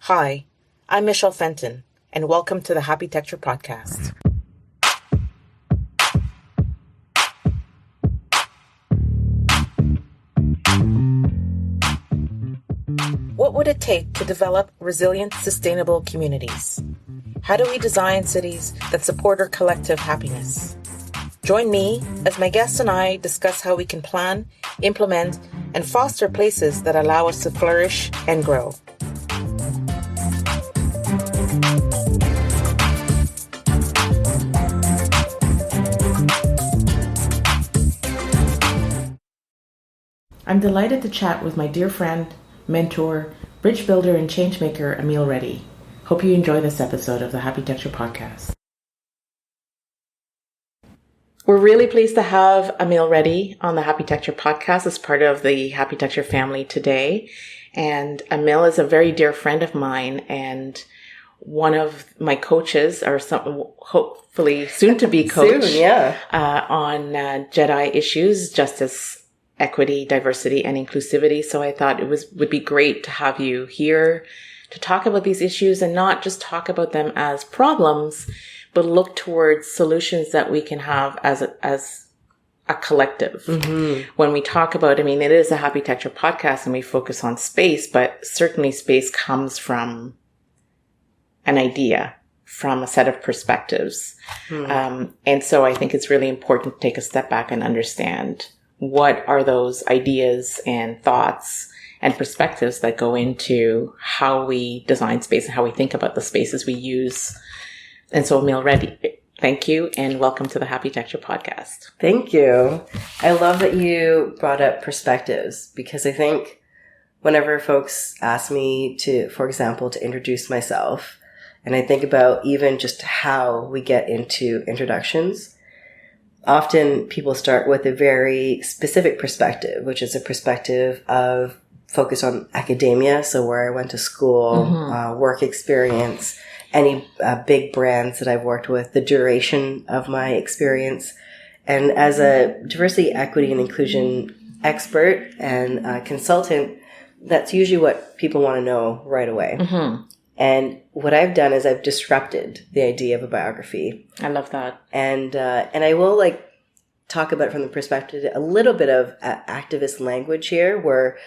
Hi, I'm Michelle Fenton, and welcome to the Happitecture podcast. What would it take to develop resilient, sustainable communities? How do we design cities that support our collective happiness? Join me as my guests and I discuss how we can plan, implement, and foster places that allow us to flourish and grow. I'm delighted to chat with my dear friend, mentor, bridge builder, and changemaker, Amil Reddy. Hope you enjoy this episode of the Happitecture podcast. We're really pleased to have Amil Reddy on the Happitecture podcast as part of the Happitecture family today. And Amil is a very dear friend of mine and one of my coaches, or some, hopefully soon to be coach, on JEDI issues, justice, equity, diversity, and inclusivity. So I thought it would be great to have you here to talk about these issues and not just talk about them as problems, but look towards solutions that we can have as a collective. Mm-hmm. When we talk about, it is a Happitecture podcast and we focus on space, but certainly space comes from an idea, from a set of perspectives. Mm-hmm. And so I think it's really important to take a step back and understand what are those ideas and thoughts and perspectives that go into how we design space and how we think about the spaces we use. And so, Amil Reddy, thank you and welcome to the Happitecture podcast. Thank you. I love that you brought up perspectives because I think whenever folks ask me to, for example, to introduce myself, and I think about even just how we get into introductions, often people start with a very specific perspective, which is a perspective of focus on academia. So where I went to school, mm-hmm. Work experience, any big brands that I've worked with, the duration of my experience. And as a diversity, equity, and inclusion expert and consultant, that's usually what people want to know right away. Mm-hmm. And what I've done is I've disrupted the idea of a biography. I love that. And I will talk about it from the perspective, a little bit of activist language here, where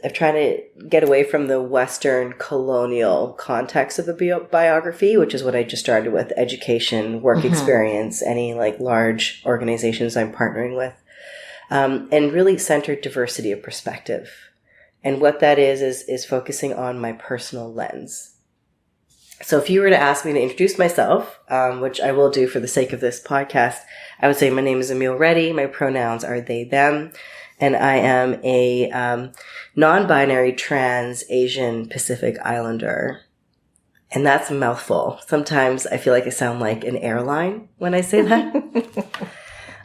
I've tried to get away from the Western colonial context of the biography, which is what I just started with: education, work mm-hmm. experience, any large organizations I'm partnering with, and really centered diversity of perspective. And what that is focusing on my personal lens. So if you were to ask me to introduce myself, which I will do for the sake of this podcast, I would say my name is Amil Reddy. My pronouns are they, them. And I am a non-binary trans Asian Pacific Islander. And that's a mouthful. Sometimes I feel like I sound like an airline when I say that.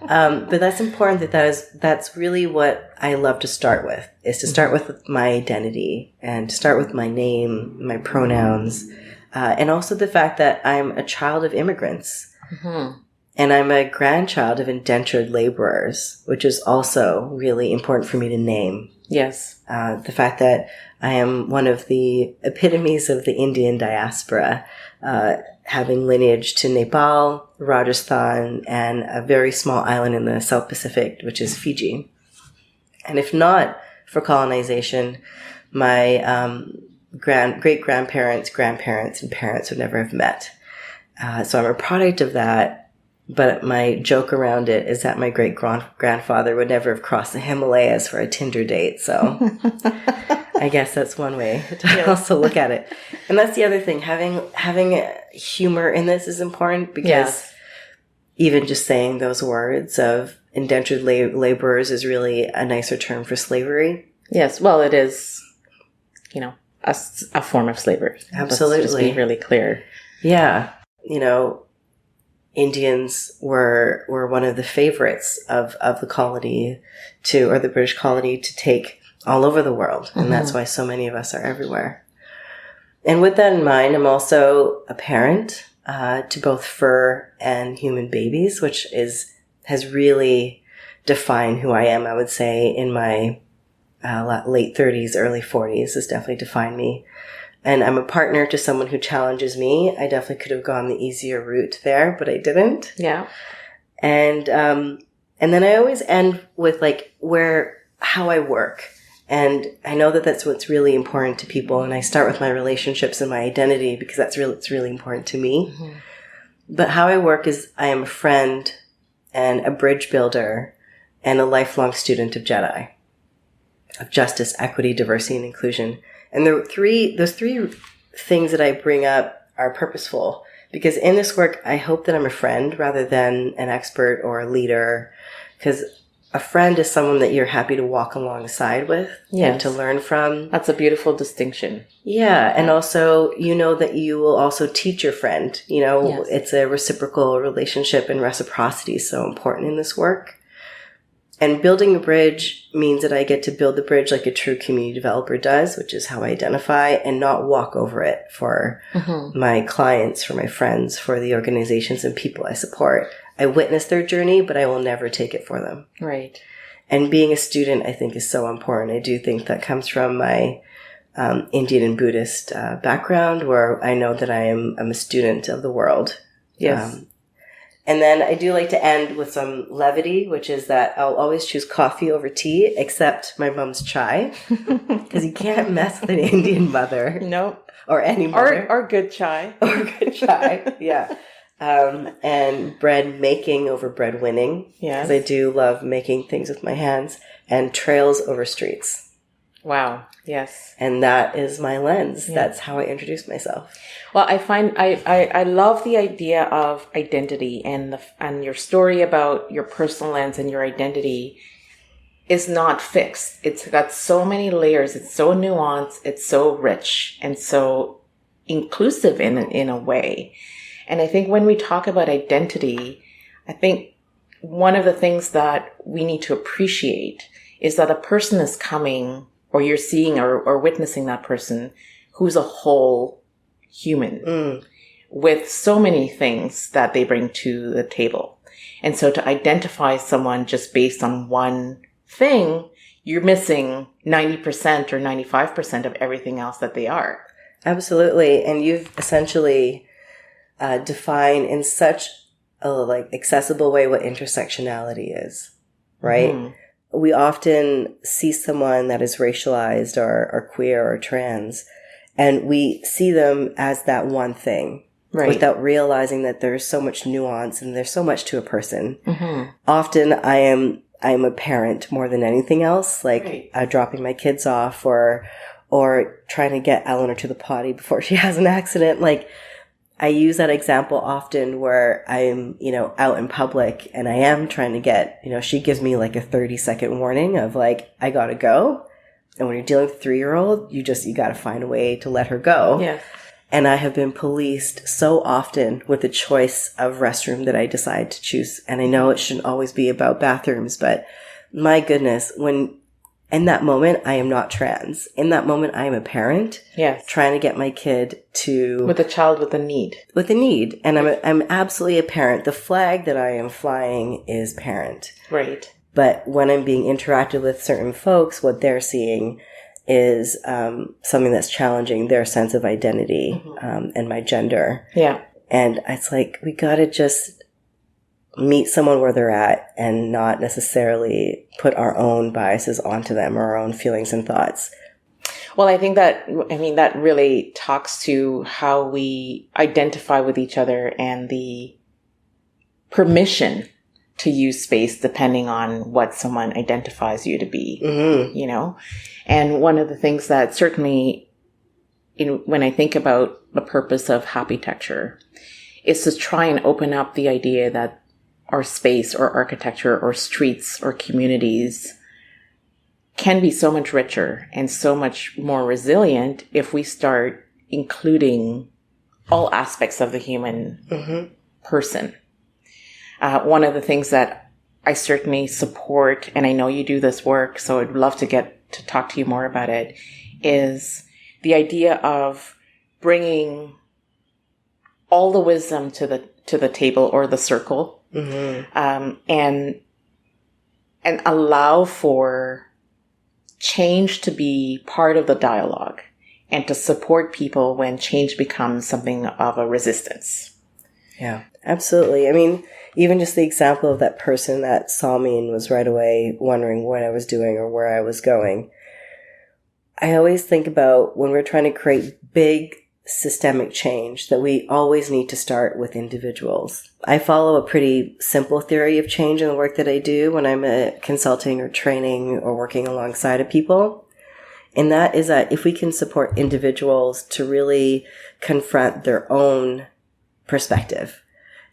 But that's important that's really what I love to start with, is to start with my identity and to start with my name, my pronouns, and also the fact that I'm a child of immigrants. Mm-hmm. And I'm a grandchild of indentured laborers, which is also really important for me to name. Yes. The fact that I am one of the epitomes of the Indian diaspora, having lineage to Nepal, Rajasthan, and a very small island in the South Pacific, which is Fiji. And if not for colonization, my great-grandparents, grandparents, and parents would never have met. So I'm a product of that. But my joke around it is that my great-grandfather would never have crossed the Himalayas for a Tinder date. So I guess that's one way to also look at it. And that's the other thing. Having humor in this is important because even just saying those words of indentured laborers is really a nicer term for slavery. Yes. Well, it is, a form of slavery. Absolutely. Let's just be really clear. Yeah. Indians were one of the favorites of the colony or the British colony to take all over the world. Mm-hmm. And that's why so many of us are everywhere. And with that in mind, I'm also a parent to both fur and human babies, which has really defined who I am, I would say, in my late 30s, early 40s has definitely defined me. and I'm a partner to someone who challenges me. I definitely could have gone the easier route there, but I didn't. Yeah. And then I always end with like how I work. And I know that that's what's really important to people. And I start with my relationships and my identity because it's really important to me. Mm-hmm. But how I work is I am a friend and a bridge builder and a lifelong student of Jedi, of justice, equity, diversity, and inclusion. And those three things that I bring up are purposeful because in this work, I hope that I'm a friend rather than an expert or a leader, because a friend is someone that you're happy to walk alongside with and to learn from. That's a beautiful distinction. Yeah. And also, you know that you will also teach your friend. You know, It's a reciprocal relationship, and reciprocity is so important in this work. And building a bridge means that I get to build the bridge like a true community developer does, which is how I identify, and not walk over it for my clients, for my friends, for the organizations and people I support. I witness their journey, but I will never take it for them. Right. And being a student, I think, is so important. I do think that comes from my Indian and Buddhist background, where I know that I'm a student of the world. Yes. And then I do like to end with some levity, which is that I'll always choose coffee over tea, except my mom's chai, because you can't mess with an Indian mother. Nope. Or any mother. Or good chai. Or good chai, yeah. And bread making over bread winning. Yes. Because I do love making things with my hands. And trails over streets. Wow. Yes. And that is my lens. Yeah. That's how I introduce myself. Well, I find I love the idea of identity, and your story about your personal lens and your identity is not fixed. It's got so many layers. It's so nuanced. It's so rich and so inclusive in a way. And I think when we talk about identity, I think one of the things that we need to appreciate is that a person is coming, or you're seeing or witnessing that person who's a whole human with so many things that they bring to the table. And so to identify someone just based on one thing, you're missing 90% or 95% of everything else that they are. Absolutely. And you've essentially defined in such a accessible way what intersectionality is, right? Mm-hmm. We often see someone that is racialized or queer or trans, and we see them as that one thing, right, without realizing that there's so much nuance and there's so much to a person. Mm-hmm. Often I'm a parent more than anything else, dropping my kids off or trying to get Eleanor to the potty before she has an accident. I use that example often where I'm, out in public and I am trying to get, she gives me a 30-second warning of I gotta go. And when you're dealing with a 3-year-old, you gotta find a way to let her go. Yeah. And I have been policed so often with the choice of restroom that I decide to choose. And I know it shouldn't always be about bathrooms, but my goodness, in that moment, I am not trans. In that moment, I am a parent. Yes. Trying to get my kid to... With a child with a need. With a need. And I'm absolutely a parent. The flag that I am flying is parent. Right. But when I'm being interacted with certain folks, what they're seeing is something that's challenging their sense of identity and my gender. Yeah. And it's we gotta just meet someone where they're at and not necessarily put our own biases onto them or our own feelings and thoughts. Well, I think that really talks to how we identify with each other and the permission to use space depending on what someone identifies you to be, And one of the things that certainly, when I think about the purpose of Happitecture, is to try and open up the idea that our space or architecture or streets or communities can be so much richer and so much more resilient if we start including all aspects of the human person. One of the things that I certainly support, and I know you do this work, so I'd love to get to talk to you more about it, is the idea of bringing all the wisdom to the table or the circle. And allow for change to be part of the dialogue and to support people when change becomes something of a resistance. Yeah, absolutely. I mean, even just the example of that person that saw me and was right away wondering what I was doing or where I was going. I always think about when we're trying to create big systemic change that we always need to start with individuals. I follow a pretty simple theory of change in the work that I do when I'm consulting or training or working alongside of people. And that is that if we can support individuals to really confront their own perspective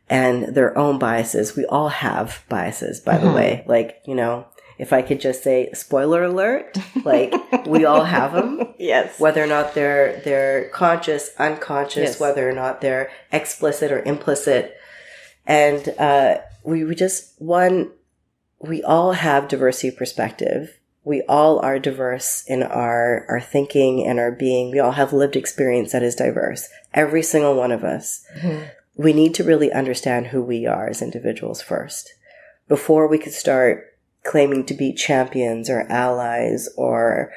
and their own biases. We all have biases, by the way. Like, you know, if I could just say, spoiler alert, like we all have them. Yes. Whether or not they're conscious, unconscious, Yes. whether or not they're explicit or implicit. And we all have diversity of perspective. We all are diverse in our thinking and our being. We all have lived experience that is diverse. Every single one of us. Mm-hmm. We need to really understand who we are as individuals first before we could start claiming to be champions or allies or,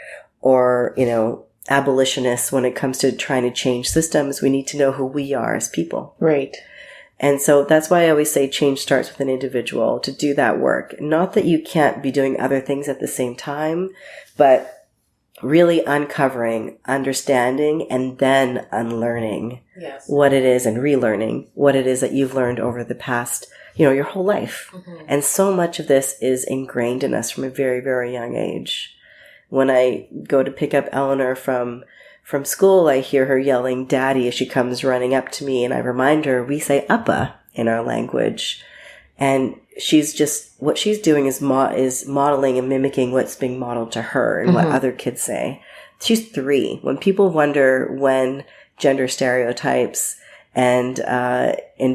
you know, abolitionists when it comes to trying to change systems. We need to know who we are as people. Right. And so that's why I always say change starts with an individual to do that work. Not that you can't be doing other things at the same time, but really uncovering, understanding, and then unlearning what it is and relearning what it is that you've learned over the past, you know, your whole life. Mm-hmm. And so much of this is ingrained in us from a very, very young age. When I go to pick up Eleanor from school, I hear her yelling "Daddy" as she comes running up to me, and I remind her we say "Appa" in our language. And what she's doing is modeling and mimicking what's being modeled to her and what other kids say. She's 3. When people wonder when gender stereotypes and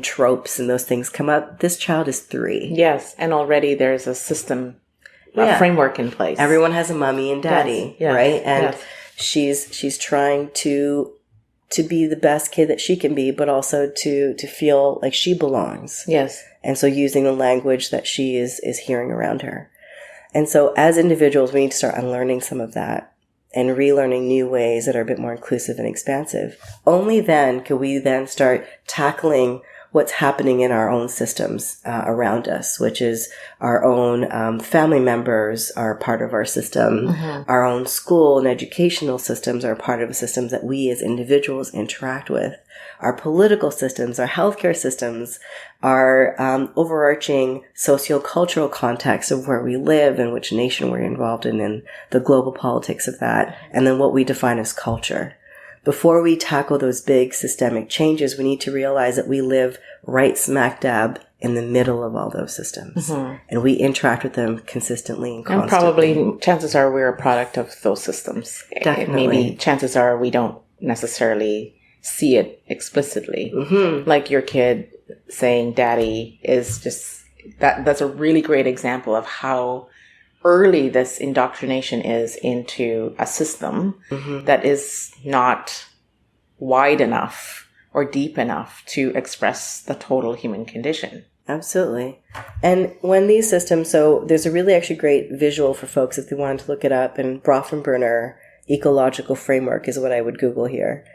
tropes and those things come up, this child is 3. Yes, and already there's a system, a framework in place. Everyone has a mommy and daddy, yes. right? And she's trying to be the best kid that she can be, but also to feel like she belongs. Yes. And so using the language that she is hearing around her. And so as individuals, we need to start unlearning some of that and relearning new ways that are a bit more inclusive and expansive. Only then can we then start tackling what's happening in our own systems around us, which is our own family members are part of our system. Mm-hmm. Our own school and educational systems are part of the systems that we as individuals interact with. Our political systems, our healthcare systems, our overarching sociocultural context of where we live and which nation we're involved in and the global politics of that, and then what we define as culture. Before we tackle those big systemic changes, we need to realize that we live right smack dab in the middle of all those systems. Mm-hmm. And we interact with them consistently and constantly. And probably, chances are we're a product of those systems. Definitely. Maybe chances are we don't necessarily see it explicitly. Mm-hmm. Like your kid saying "Daddy" is just, that's a really great example of how early this indoctrination is into a system that is not wide enough or deep enough to express the total human condition. Absolutely. And when these systems, so there's a really actually great visual for folks if they wanted to look it up, and Brofenberner ecological framework is what I would Google here.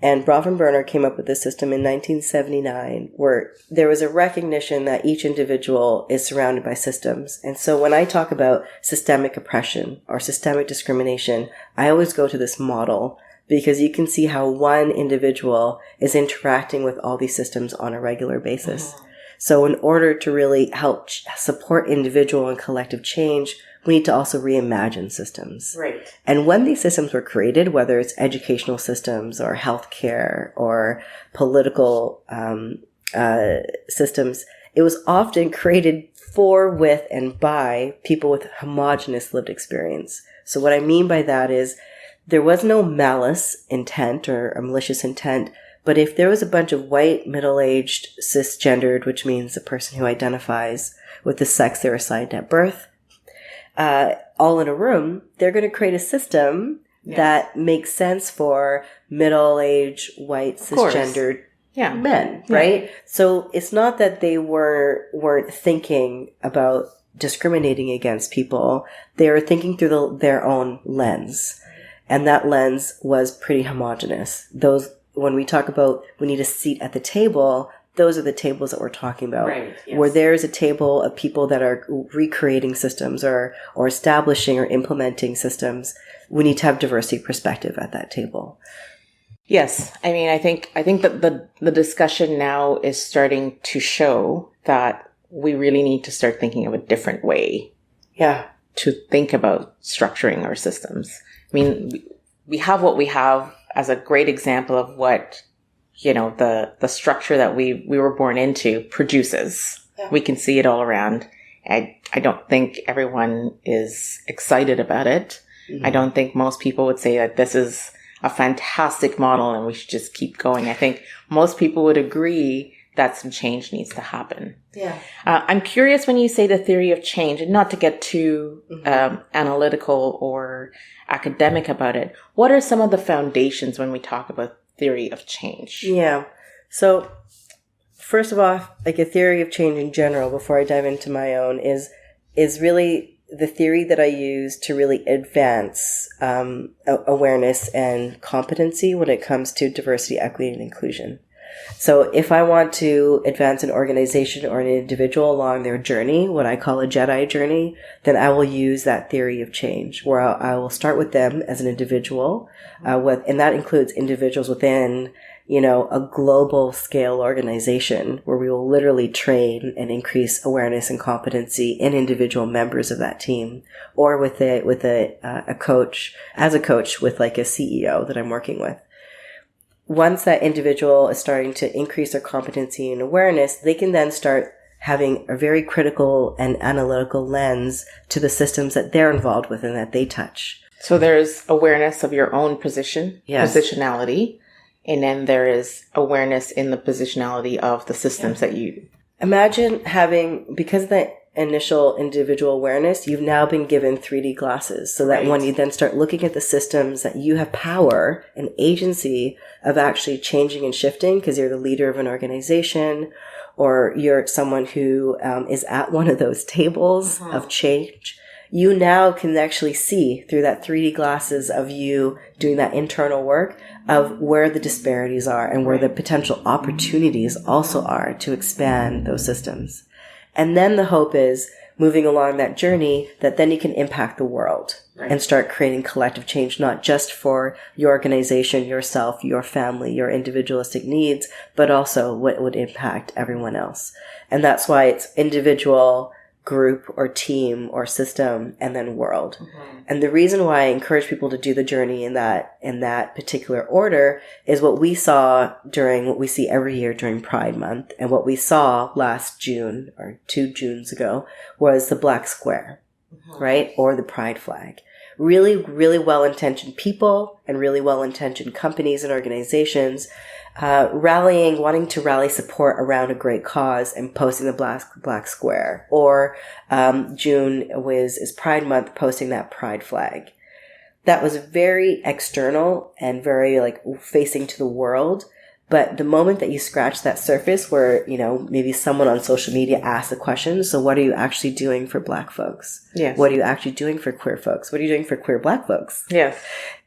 And Brofenberner came up with this system in 1979 where there was a recognition that each individual is surrounded by systems. And so when I talk about systemic oppression or systemic discrimination, I always go to this model because you can see how one individual is interacting with all these systems on a regular basis. Mm-hmm. So in order to really help support individual and collective change, we need to also reimagine systems. Right. And when these systems were created, whether it's educational systems or healthcare or political systems, it was often created for, with, and by people with homogenous lived experience. So what I mean by that is there was no malice intent or a malicious intent, but if there was a bunch of white, middle-aged, cisgendered, which means a person who identifies with the sex they're assigned at birth, all in a room, they're going to create a system that makes sense for middle-aged, white, cisgendered men, right? Yeah. So it's not that they weren't thinking about discriminating against people. They were thinking through their own lens. And that lens was pretty homogenous. When we talk about we need a seat at the table, those are the tables that we're talking about. Right, yes. Where there's a table of people that are recreating systems or establishing or implementing systems, we need to have diversity perspective at that table. Yes. I mean, I think that the discussion now is starting to show that we really need to start thinking of a different way. Yeah. To think about structuring our systems. I mean, we have what we have as a great example of what, the structure that we were born into produces. Yeah. We can see it all around. I don't think everyone is excited about it. Mm-hmm. I don't think most people would say that this is a fantastic model and we should just keep going. I think most people would agree that some change needs to happen. Yeah. I'm curious when you say the theory of change, and not to get too analytical or academic about it, what are some of the foundations when we talk about theory of change? Yeah. So first of all, like a theory of change in general, before I dive into my own, is really the theory that I use to really advance awareness and competency when it comes to diversity, equity, and inclusion. So if I want to advance an organization or an individual along their journey, what I call a Jedi journey, then I will use that theory of change, where I will start with them as an individual, and that includes individuals within, a global scale organization where we will literally train and increase awareness and competency in individual members of that team, or with a coach, as a coach with like a CEO that I'm working with. Once that individual is starting to increase their competency and awareness, they can then start having a very critical and analytical lens to the systems that they're involved with and that they touch. So there's awareness of your own positionality, and then there is awareness in the positionality of the systems that you... Imagine having, because of that initial individual awareness, you've now been given 3D glasses, so that when you then start looking at the systems that you have power and agency of actually changing and shifting, because you're the leader of an organization, or you're someone who is at one of those tables of change, you now can actually see through that 3D glasses of you doing that internal work of where the disparities are and where the potential opportunities also are to expand those systems. And then the hope is moving along that journey that then you can impact the world and start creating collective change, not just for your organization, yourself, your family, your individualistic needs, but also what would impact everyone else. And that's why it's individual, group, or team, or system, and then world. And the reason why I encourage people to do the journey in that particular order is what we see every year during Pride Month, and what we saw last June or 2 Junes ago was the Black Square, right? Or the Pride flag. Really, really well-intentioned people and really well-intentioned companies and organizations wanting to rally support around a great cause and posting the Black Square. Or June is Pride Month, posting that Pride flag. That was very external and very facing to the world. But the moment that you scratch that surface where, maybe someone on social media asks a question, so what are you actually doing for Black folks? Yes. What are you actually doing for queer folks? What are you doing for queer Black folks? Yes.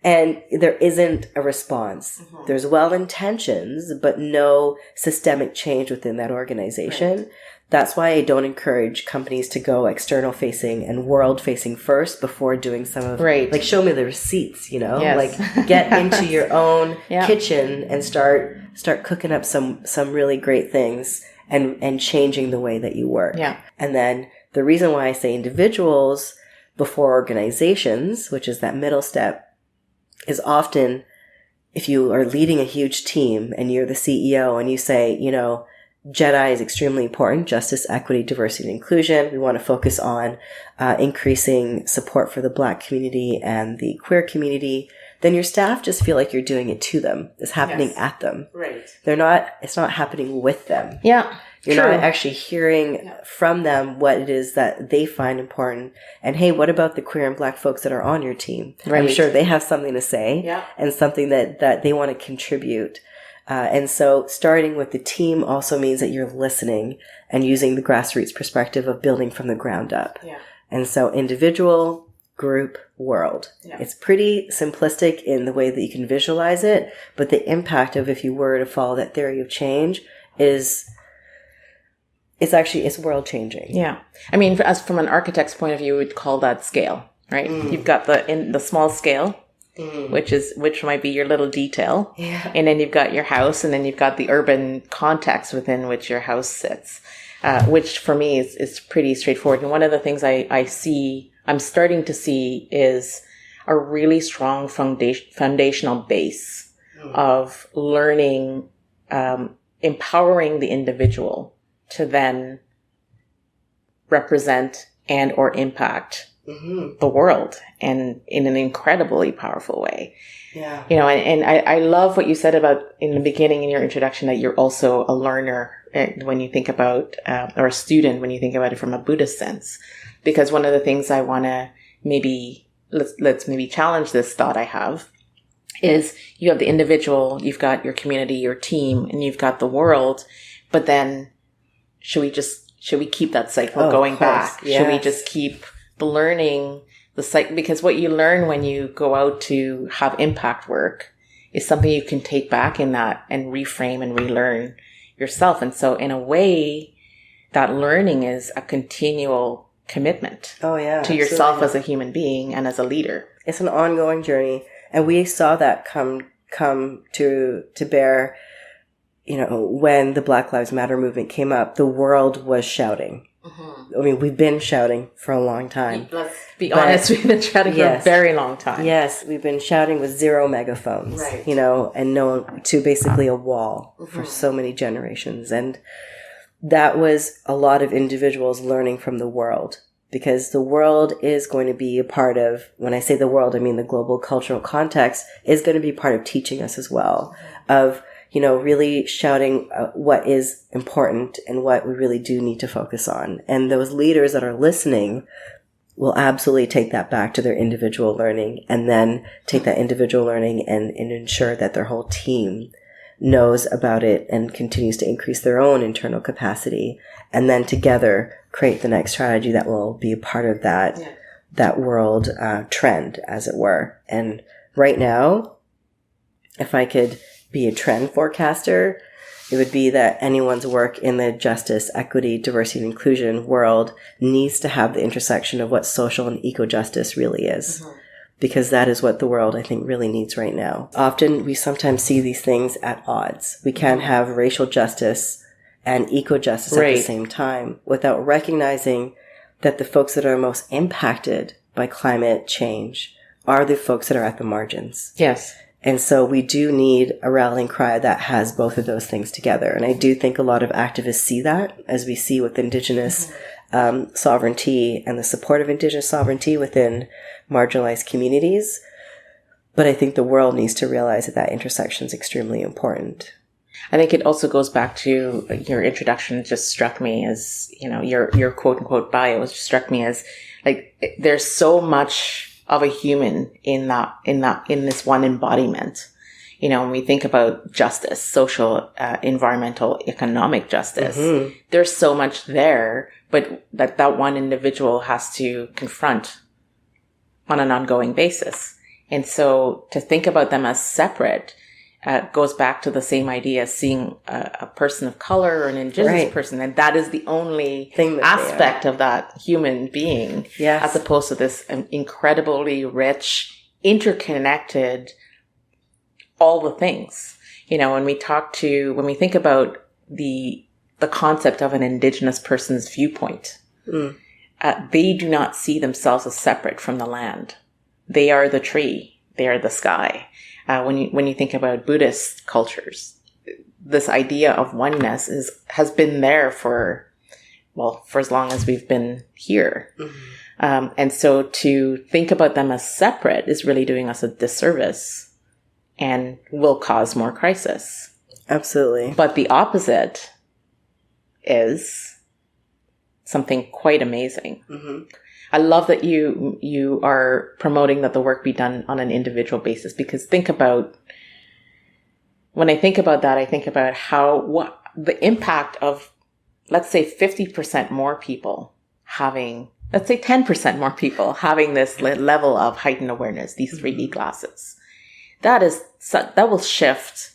And there isn't a response. There's well intentions, but no systemic change within that organization. Right. That's why I don't encourage companies to go external facing and world facing first before doing some of show me the receipts, Yes. Get into your own kitchen and start cooking up some really great things and changing the way that you work. Yeah. And then the reason why I say individuals before organizations, which is that middle step, is often if you are leading a huge team and you're the CEO and you say, Jedi is extremely important, justice, equity, diversity, and inclusion. We want to focus on increasing support for the Black community and the queer community. Then your staff just feel like you're doing it to them. It's happening at them. Right. It's not happening with them. Yeah. You're not actually hearing from them what it is that they find important. And hey, what about the queer and Black folks that are on your team? Right. I'm sure they have something to say and something that they want to contribute. And so starting with the team also means that you're listening and using the grassroots perspective of building from the ground up. Yeah. And so individual, group world. Yeah. It's pretty simplistic in the way that you can visualize it, but the impact of if you were to follow that theory of change is it's world changing. Yeah. I mean, as from an architect's point of view, we'd call that scale, right? You've got the small scale, which might be your little detail. Yeah. And then you've got your house, and then you've got the urban context within which your house sits, which for me is pretty straightforward. And one of the things I'm starting to see is a really strong foundational base of learning, empowering the individual to then represent and or impact the world, and in an incredibly powerful way. Yeah. You know, and I love what you said about in the beginning in your introduction, that you're also a learner when you think about, or a student when you think about it from a Buddhist sense. Because one of the things I want to let's maybe challenge this thought I have is you have the individual, you've got your community, your team, and you've got the world, but then should we keep that cycle going back? Yes. Should we just keep the learning, the cycle? Because what you learn when you go out to have impact work is something you can take back in that and reframe and relearn yourself. And so in a way, that learning is a continual commitment to yourself as a human being and as a leader. It's an ongoing journey. And we saw that come to bear. You know, when the Black Lives Matter movement came up, the world was shouting. I mean, we've been shouting for a long time. Let's be honest, we've been shouting for a very long time. Yes, we've been shouting with 0 megaphones, you know, and to basically a wall for so many generations. And that was a lot of individuals learning from the world, because the world is going to be a part of, when I say the world, I mean the global cultural context is going to be part of teaching us as well, of, you know, really shouting what is important and what we really do need to focus on. And those leaders that are listening will absolutely take that back to their individual learning, and then take that individual learning and ensure that their whole team knows about it and continues to increase their own internal capacity. And then together create the next strategy that will be a part of that world trend, as it were. And right now, if I could be a trend forecaster, it would be that anyone's work in the justice, equity, diversity, and inclusion world needs to have the intersection of what social and eco-justice really is. Because that is what the world, I think, really needs right now. Often we sometimes see these things at odds. We can't have racial justice and eco-justice at the same time without recognizing that the folks that are most impacted by climate change are the folks that are at the margins. Yes. And so we do need a rallying cry that has both of those things together. And I do think a lot of activists see that, as we see with Indigenous sovereignty and the support of Indigenous sovereignty within marginalized communities. But I think the world needs to realize that intersection is extremely important. I think it also goes back to your introduction. Just struck me as, you know, your quote unquote bio just struck me as like, there's so much of a human in this one embodiment. You know, when we think about justice, social, environmental, economic justice, there's so much there, but that one individual has to confront on an ongoing basis. And so to think about them as separate goes back to the same idea as seeing a person of color or an Indigenous person, and that is the only aspect of that human being, as opposed to this incredibly rich, interconnected, all the things. You know, when we think about the concept of an Indigenous person's viewpoint, they do not see themselves as separate from the land. They are the tree. They are the sky. When you think about Buddhist cultures, this idea of oneness has been there for as long as we've been here. And so to think about them as separate is really doing us a disservice and will cause more crisis. Absolutely. But the opposite is something quite amazing. I love that you are promoting that the work be done on an individual basis, because when I think about that, I think about what the impact of, let's say, 50% more people having let's say 10% more people having this level of heightened awareness, these 3D glasses. That will shift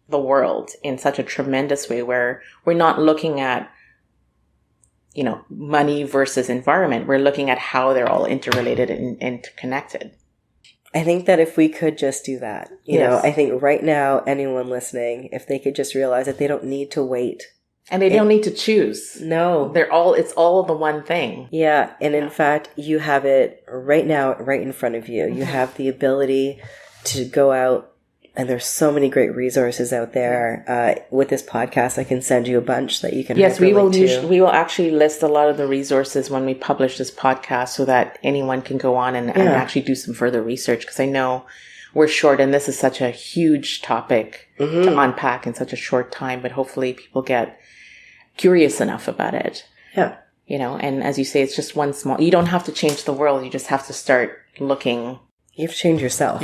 the world in such a tremendous way, where we're not looking at, money versus environment. We're looking at how they're all interrelated and interconnected. I think that if we could just do that, I think right now, anyone listening, if they could just realize that they don't need to wait. And they don't need to choose. No. It's all the one thing. Yeah. And in fact, you have it right now, right in front of you. You have the ability to go out, and there's so many great resources out there. With this podcast, I can send you a bunch that you can. Yes, we will actually list a lot of the resources when we publish this podcast, so that anyone can go on and actually do some further research. Because I know we're short, and this is such a huge topic to unpack in such a short time. But hopefully, people get curious enough about it. Yeah. And as you say, it's just one small. You don't have to change the world. You just have to start looking. You have to change yourself.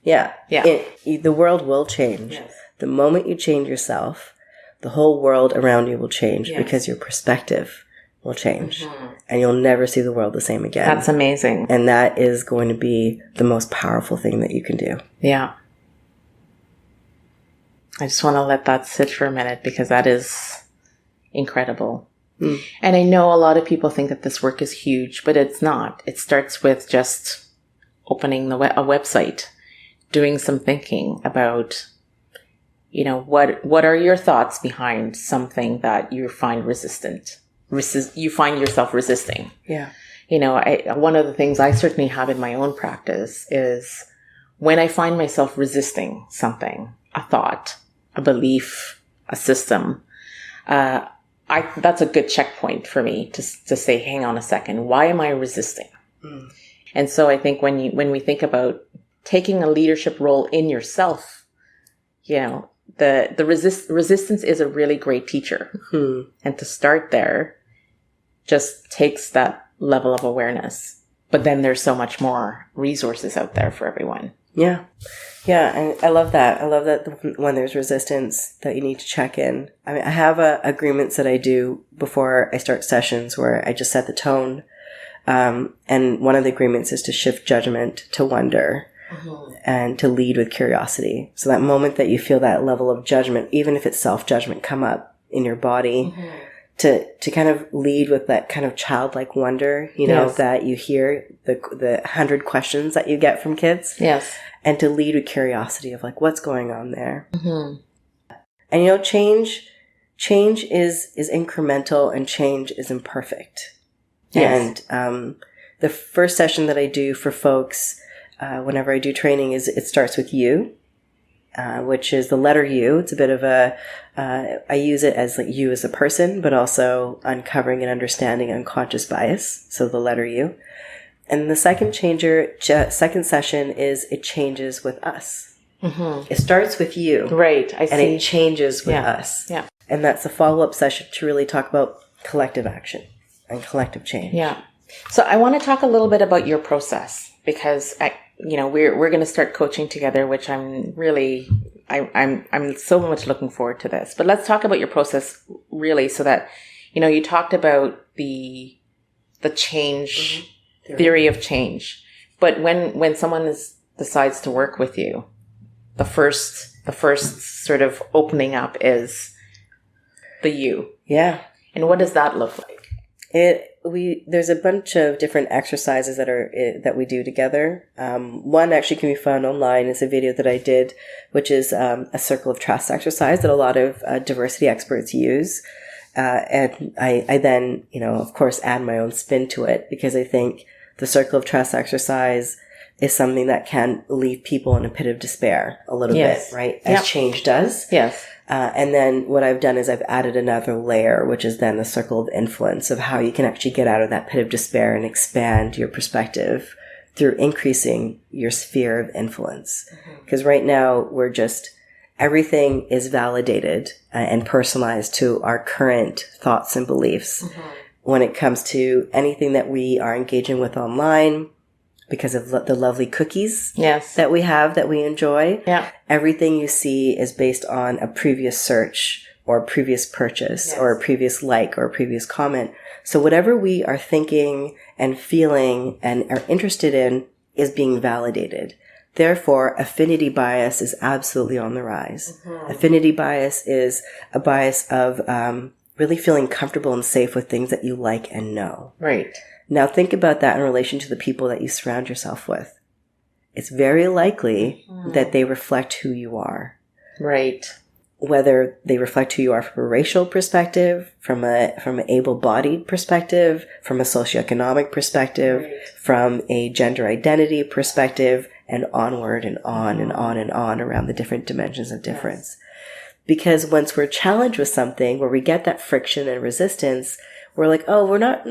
Yeah. The world will change. Yes. The moment you change yourself, the whole world around you will change, because your perspective will change. And you'll never see the world the same again. That's amazing. And that is going to be the most powerful thing that you can do. Yeah. I just want to let that sit for a minute, because that is incredible. And I know a lot of people think that this work is huge, but it's not. It starts with just opening a website, doing some thinking about, what are your thoughts behind something that you find you find yourself resisting. Yeah. One of the things I certainly have in my own practice is when I find myself resisting something, a thought, a belief, a system, that's a good checkpoint for me to say, hang on a second, why am I resisting? And so I think when we think about taking a leadership role in yourself, the resistance is a really great teacher. And to start there just takes that level of awareness. But then there's so much more resources out there for everyone. Yeah. Yeah. And I love that. I love that when there's resistance that you need to check in. I mean, I have agreements that I do before I start sessions where I just set the tone. And one of the agreements is to shift judgment to wonder. And to lead with curiosity. So that moment that you feel that level of judgment, even if it's self-judgment come up in your body, to kind of lead with that kind of childlike wonder, that you hear the 100 questions that you get from kids. Yes. And to lead with curiosity of like, what's going on there? And change is incremental, and change is imperfect. Yes. And the first session that I do for folks, whenever I do training, it starts with you, which is the letter U. It's a bit of I use it as like you as a person, but also uncovering and understanding unconscious bias. So the letter U. And the second session is it changes with us. It starts with you. Right. I see. And it changes with us. Yeah. And that's a follow-up session to really talk about collective action and collective change. Yeah. So I want to talk a little bit about your process, because we're going to start coaching together, which I'm so much looking forward to this. But let's talk about your process really, so that, you talked about the change theory of change. But when someone decides to work with you, the first sort of opening up is the you. Yeah. And what does that look like? There's a bunch of different exercises that we do together. One actually can be found online. It's a video that I did, which is a circle of trust exercise that a lot of diversity experts use. And I then, of course, add my own spin to it, because I think the circle of trust exercise is something that can leave people in a pit of despair a little bit, right? As change does. Yes. And then what I've done is I've added another layer, which is then the circle of influence, of how you can actually get out of that pit of despair and expand your perspective through increasing your sphere of influence. Because right now everything is validated and personalized to our current thoughts and beliefs. When it comes to anything that we are engaging with online, because of the lovely cookies that we have, that we enjoy. Yeah. Everything you see is based on a previous search or a previous purchase or a previous like or a previous comment. So whatever we are thinking and feeling and are interested in is being validated. Therefore, affinity bias is absolutely on the rise. Affinity bias is a bias of really feeling comfortable and safe with things that you like and know. Right. Now think about that in relation to the people that you surround yourself with. It's very likely that they reflect who you are. Right. Whether they reflect who you are from a racial perspective, from an able-bodied perspective, from a socioeconomic perspective, from a gender identity perspective, and onward and on and on and on around the different dimensions of difference. Because once we're challenged with something where we get that friction and resistance, we're like, oh, I'm not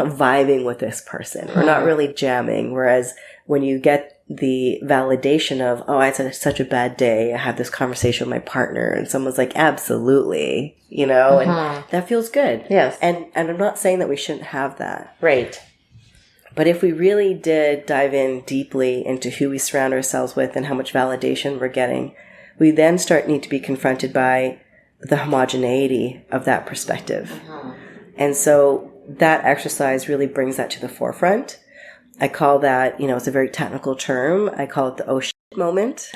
vibing with this person. We're not really jamming. Whereas when you get the validation of, oh, I had such a bad day, I had this conversation with my partner, and someone's like, absolutely, and that feels good. Yes. And I'm not saying that we shouldn't have that. Right. But if we really did dive in deeply into who we surround ourselves with and how much validation we're getting, we then need to be confronted by the homogeneity of that perspective. And so that exercise really brings that to the forefront. I call that, it's a very technical term. I call it the oh shit moment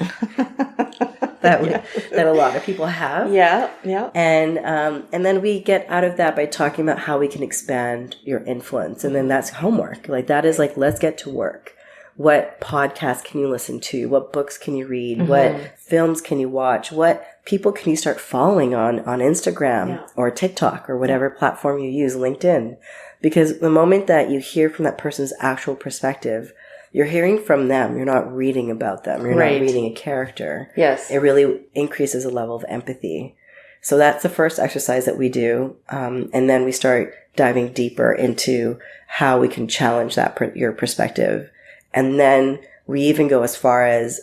that a lot of people have. Yeah, yeah. And then we get out of that by talking about how we can expand your influence. And then that's homework. Like that is like, let's get to work. What podcasts can you listen to? What books can you read? What films can you watch? What people can you start following on Instagram or TikTok or whatever platform you use, LinkedIn? Because the moment that you hear from that person's actual perspective, you're hearing from them. You're not reading about them. You're not reading a character. Yes. It really increases the level of empathy. So that's the first exercise that we do. And then we start diving deeper into how we can challenge your perspective. And then we even go as far as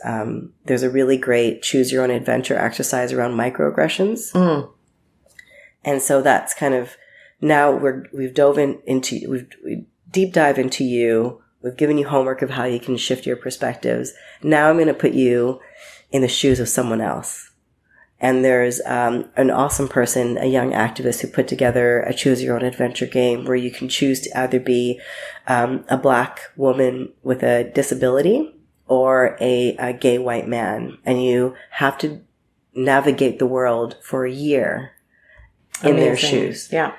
there's a really great choose your own adventure exercise around microaggressions. And so that's kind of, now we've deep dive into you. We've given you homework of how you can shift your perspectives. Now I'm going to put you in the shoes of someone else. And there's an awesome person, a young activist, who put together a choose your own adventure game where you can choose to either be a Black woman with a disability or a gay white man. And you have to navigate the world for a year in their shoes. Yeah.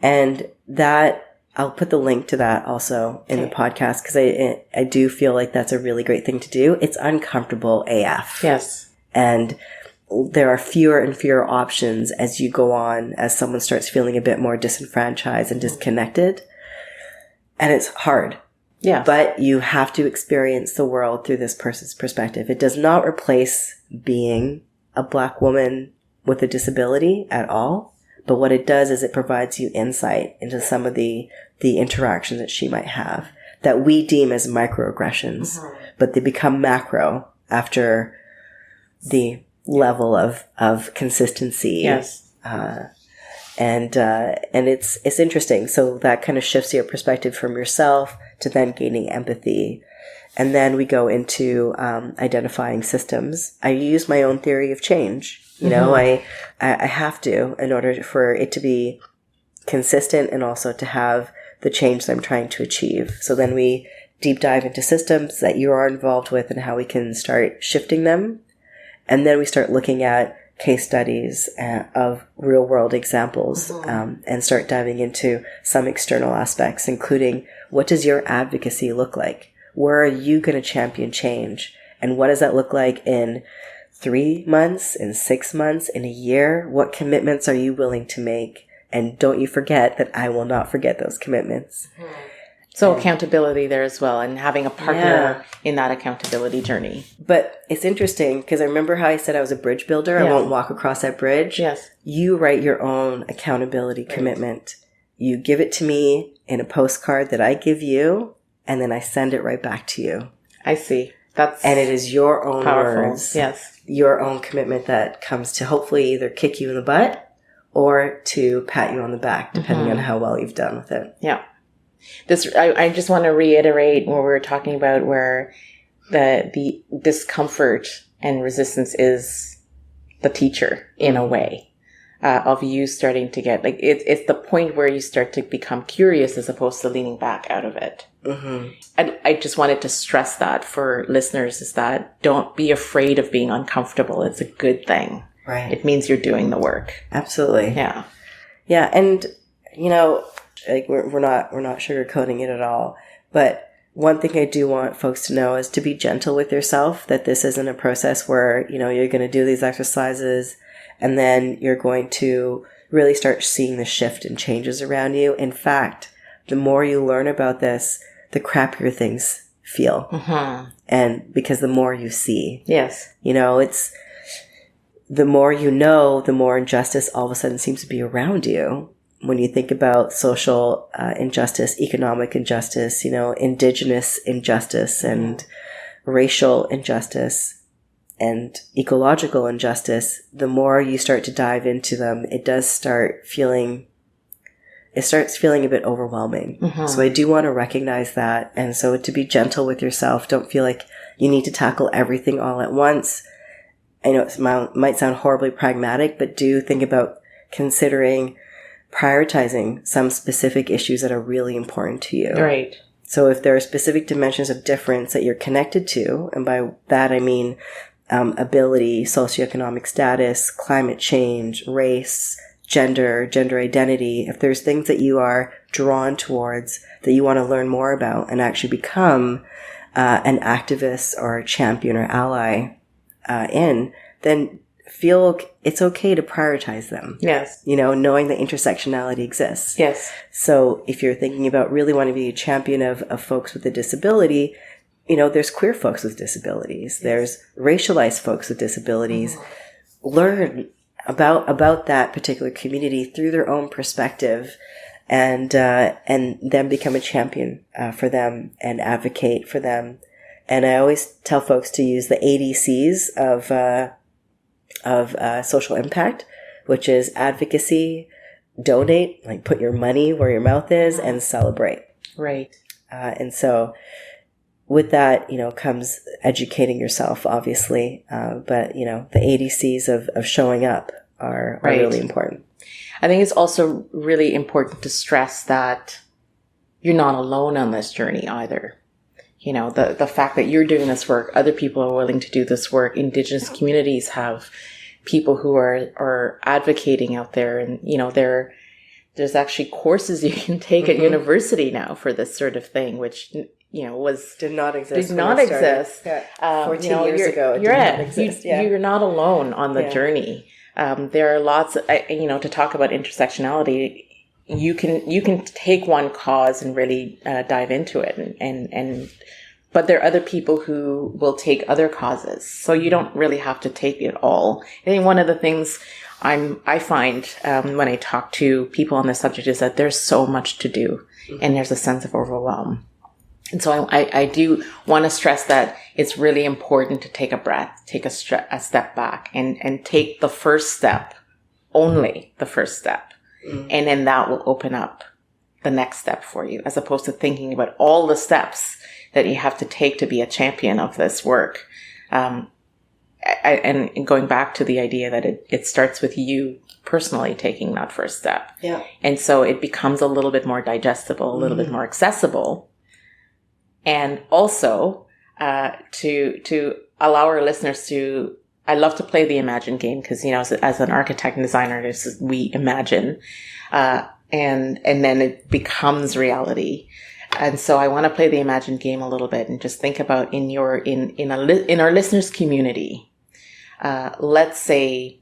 And that, I'll put the link to that also in the podcast, because I do feel like that's a really great thing to do. It's uncomfortable AF. Yes. And there are fewer and fewer options as you go on, as someone starts feeling a bit more disenfranchised and disconnected. And it's hard. Yeah. But you have to experience the world through this person's perspective. It does not replace being a Black woman with a disability at all. But what it does is it provides you insight into some of the interactions that she might have that we deem as microaggressions, but they become macro after the level of consistency. Yes. And it's interesting. So that kind of shifts your perspective from yourself to then gaining empathy. And then we go into identifying systems. I use my own theory of change. I have to, in order for it to be consistent and also to have the change that I'm trying to achieve. So then we deep dive into systems that you are involved with and how we can start shifting them. And then we start looking at case studies of real world examples and start diving into some external aspects, including what does your advocacy look like? Where are you going to champion change? And what does that look like in 3 months, in 6 months, in a year? What commitments are you willing to make? And don't you forget that I will not forget those commitments. So accountability there as well, and having a partner in that accountability journey. But it's interesting because I remember how I said I was a bridge builder. I won't walk across that bridge. Yes. You write your own accountability commitment. You give it to me in a postcard that I give you, and then I send it right back to you. I see. And it is your own powerful words. Yes. Your own commitment that comes to hopefully either kick you in the butt or to pat you on the back, depending on how well you've done with it. Yeah. I just want to reiterate what we were talking about, where the discomfort and resistance is the teacher in a way. of you starting to get, like, it's the point where you start to become curious as opposed to leaning back out of it. I just wanted to stress that for listeners, is that don't be afraid of being uncomfortable. It's a good thing. Right. It means you're doing the work. Absolutely. Yeah. Yeah. And, like we're not sugarcoating it at all. But one thing I do want folks to know is to be gentle with yourself, that this isn't a process where, you're going to do these exercises and then you're going to really start seeing the shift and changes around you. In fact, the more you learn about this, the crappier things feel. And because the more you see. Yes. It's the more you know, the more injustice all of a sudden seems to be around you. When you think about social injustice, economic injustice, indigenous injustice and racial injustice and ecological injustice, the more you start to dive into them, it starts feeling a bit overwhelming. So I do want to recognize that. And so to be gentle with yourself, don't feel like you need to tackle everything all at once. I know it might sound horribly pragmatic, but do think about considering prioritizing some specific issues that are really important to you. Right. So if there are specific dimensions of difference that you're connected to, and by that I mean ability, socioeconomic status, climate change, race, gender identity, if there's things that you are drawn towards that you want to learn more about and actually become an activist or a champion or ally then feel it's okay to prioritize them. Yes. Knowing that intersectionality exists. Yes. So if you're thinking about really wanting to be a champion of folks with a disability, there's queer folks with disabilities. Yes. There's racialized folks with disabilities. Learn about that particular community through their own perspective and then become a champion for them and advocate for them. And I always tell folks to use the ADCs of social impact, which is advocacy, donate, like put your money where your mouth is, and celebrate. Right. And so with that, comes educating yourself, obviously. But, the ADCs of showing up are really important. I think it's also really important to stress that you're not alone on this journey either. The fact that you're doing this work, other people are willing to do this work. Indigenous communities have people who are advocating out there, and there's actually courses you can take at university now for this sort of thing, which did not exist. Did not exist. Yeah. 14 years ago, it did not exist. You're not alone on the journey. There are lots of, to talk about intersectionality. You can take one cause and really dive into it, but there are other people who will take other causes. So you don't really have to take it all. I think one of the things I find when I talk to people on this subject is that there's so much to do, and there's a sense of overwhelm. And so I do want to stress that it's really important to take a breath, take a step back, and take the first step, only the first step. And then that will open up the next step for you, as opposed to thinking about all the steps that you have to take to be a champion of this work. And going back to the idea that it starts with you personally taking that first step. Yeah. And so it becomes a little bit more digestible, a little bit more accessible. And also to allow our listeners to, I love to play the imagine game because, as an architect and designer, we imagine, and then it becomes reality. And so I want to play the imagine game a little bit and just think about in our listeners' community. Let's say,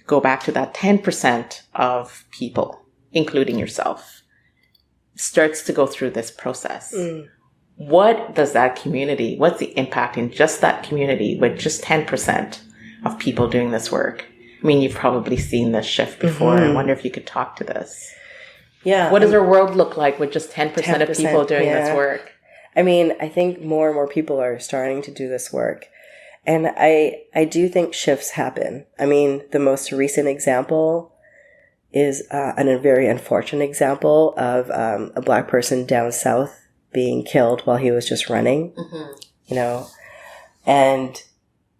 go back to that 10% of people, including yourself, starts to go through this process. What does that community, what's the impact in just that community with just 10% of people doing this work? I mean, you've probably seen this shift before. I wonder if you could talk to this. Yeah. What does our world look like with just 10% of people doing this work? I mean, I think more and more people are starting to do this work. And I do think shifts happen. I mean, the most recent example is a very unfortunate example of a Black person down south being killed while he was just running, and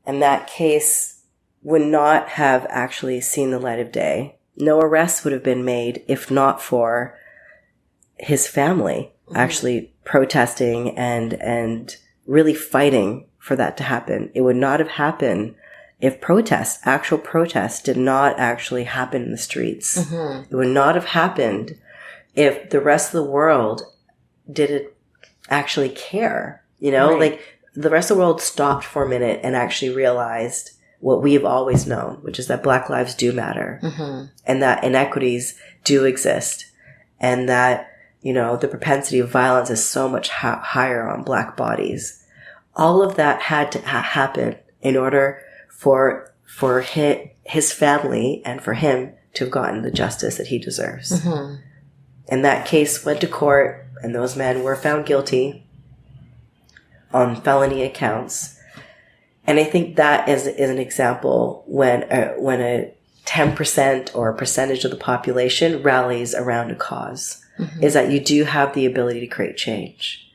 that case would not have actually seen the light of day No arrests would have been made if not for his family actually protesting and really fighting for that to happen. It would not have happened if actual protests did not actually happen in the streets. It would not have happened if the rest of the world didn't actually care. Like the rest of the world stopped for a minute and actually realized what we've always known, which is that Black lives do matter and that inequities do exist and that, the propensity of violence is so much higher on Black bodies. All of that had to happen in order for his family and for him to have gotten the justice that he deserves. And that case went to court, and those men were found guilty on felony accounts. And I think that is an example when a 10% or a percentage of the population rallies around a cause, is that you do have the ability to create change.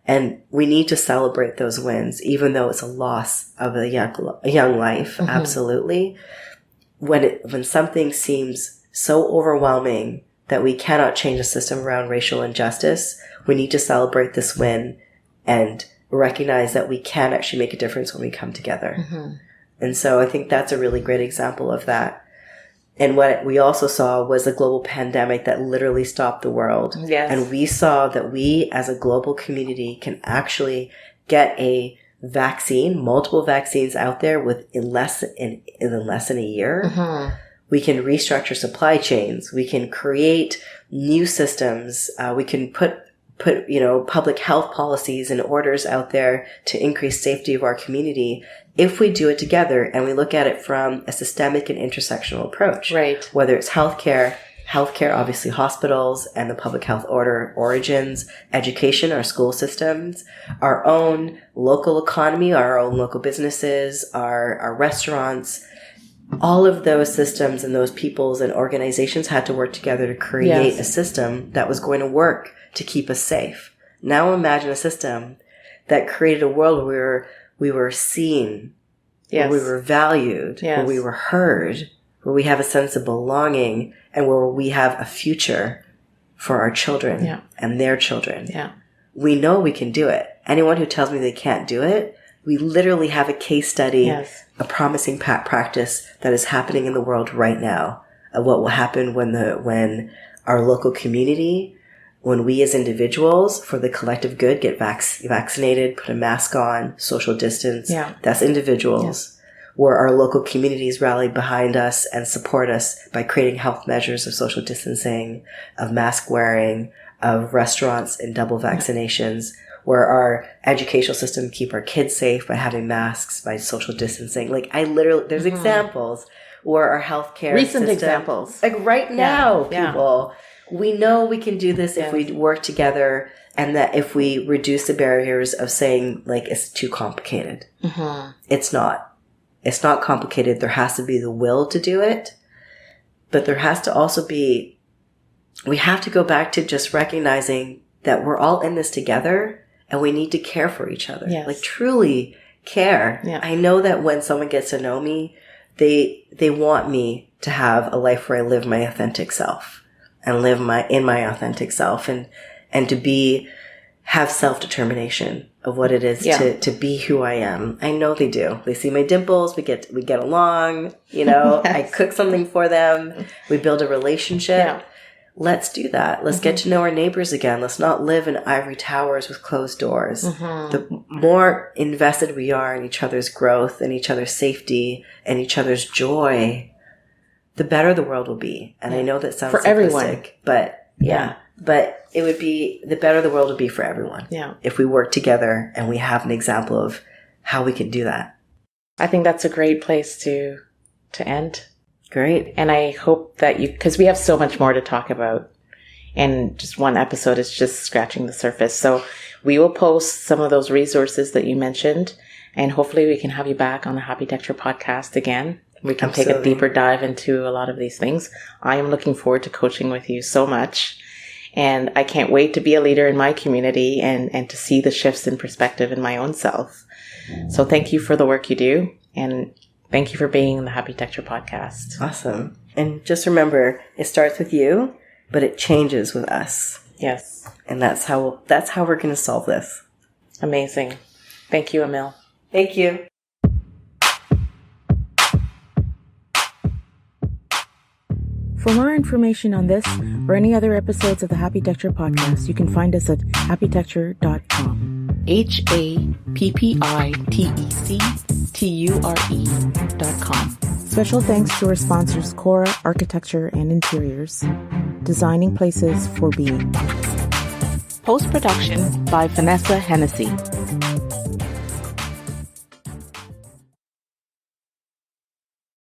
And we need to celebrate those wins, even though it's a loss of a young life. Absolutely. When something seems so overwhelming that we cannot change the system around racial injustice, we need to celebrate this win and recognize that we can actually make a difference when we come together. And so I think that's a really great example of that. And what we also saw was a global pandemic that literally stopped the world. Yes. And we saw that we as a global community can actually get a vaccine, multiple vaccines out there in less than a year. We can restructure supply chains. We can create new systems. We can put public health policies and orders out there to increase safety of our community if we do it together and we look at it from a systemic and intersectional approach. Right. Whether it's healthcare, obviously hospitals and the public health origins, education, our school systems, our own local economy, our own local businesses, our restaurants. All of those systems and those peoples and organizations had to work together to create a system that was going to work to keep us safe. Now imagine a system that created a world where we were seen, where we were valued, where we were heard, where we have a sense of belonging, and where we have a future for our children and their children. We know we can do it. Anyone who tells me they can't do it, we literally have a case study, a promising practice that is happening in the world right now of what will happen when our local community, when we as individuals, for the collective good, get vaccinated, put a mask on, social distance. That's individuals. Where our local communities rally behind us and support us by creating health measures of social distancing, of mask wearing, of restaurants and double vaccinations. Where our educational system keep our kids safe by having masks, by social distancing. Like there's examples where our healthcare recent system, examples, like right now, people. We know we can do this if we work together, and that if we reduce the barriers of saying like it's too complicated. It's not. It's not complicated. There has to be the will to do it, but there has to also be. We have to go back to just recognizing that we're all in this together. And we need to care for each other. Like truly care. I know that when someone gets to know me, they want me to have a life where I live my authentic self and live in my authentic self and to have self-determination of what it is to be who I am. I know they do. They see my dimples. We get along, I cook something for them. We build a relationship. Let's do that. Let's get to know our neighbors again. Let's not live in ivory towers with closed doors. The more invested we are in each other's growth and each other's safety and each other's joy, the better the world will be. And I know that sounds for everyone, but but it would be the better the world would be for everyone. If we work together and we have an example of how we can do that. I think that's a great place to end. Great. And I hope that because we have so much more to talk about, and just one episode is just scratching the surface. So we will post some of those resources that you mentioned, and hopefully we can have you back on the Happitecture podcast again. We can take a deeper dive into a lot of these things. I am looking forward to coaching with you so much, and I can't wait to be a leader in my community and to see the shifts in perspective in my own self. So thank you for the work you do, and Thank you for being in the Happitecture podcast. Awesome. And just remember, it starts with you, but it changes with us. Yes. And that's how we're going to solve this. Amazing. Thank you, Amil. Thank you. For more information on this or any other episodes of the Happitecture podcast, you can find us at happitecture.com. HAPPITECTURE.com. Special thanks to our sponsors, Cora Architecture and Interiors, designing places for being. Post-production by Vanessa Hennessy.